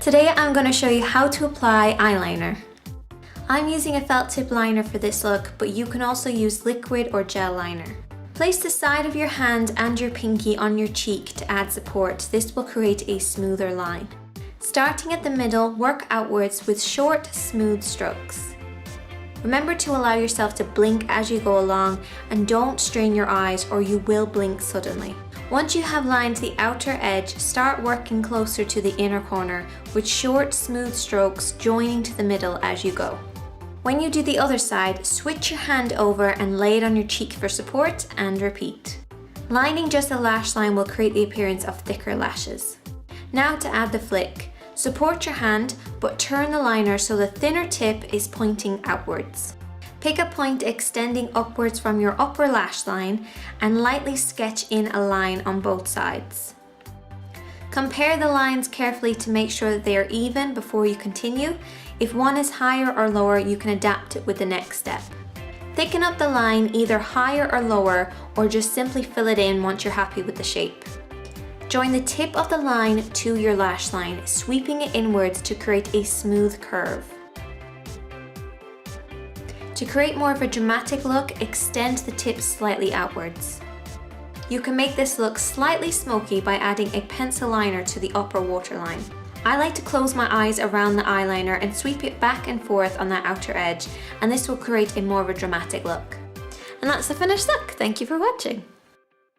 Today I'm going to show you how to apply eyeliner. I'm using a felt tip liner for this look, but you can also use liquid or gel liner. Place the side of your hand and your pinky on your cheek to add support. This will create a smoother line. Starting at the middle, work outwards with short, smooth strokes. Remember to allow yourself to blink as you go along and don't strain your eyes or you will blink suddenly. Once you have lined the outer edge, start working closer to the inner corner with short, smooth strokes joining to the middle as you go. When you do the other side, switch your hand over and lay it on your cheek for support and repeat. Lining just a lash line will create the appearance of thicker lashes. Now to add the flick. Support your hand, but turn the liner so the thinner tip is pointing outwards. Pick a point extending upwards from your upper lash line and lightly sketch in a line on both sides. Compare the lines carefully to make sure that they are even before you continue. If one is higher or lower, you can adapt it with the next step. Thicken up the line either higher or lower, or just simply fill it in once you're happy with the shape. Join the tip of the line to your lash line, sweeping it inwards to create a smooth curve. To create more of a dramatic look, extend the tip slightly outwards. You can make this look slightly smoky by adding a pencil liner to the upper waterline. I like to close my eyes around the eyeliner and sweep it back and forth on that outer edge, and this will create a more of a dramatic look. And that's the finished look. Thank you for watching.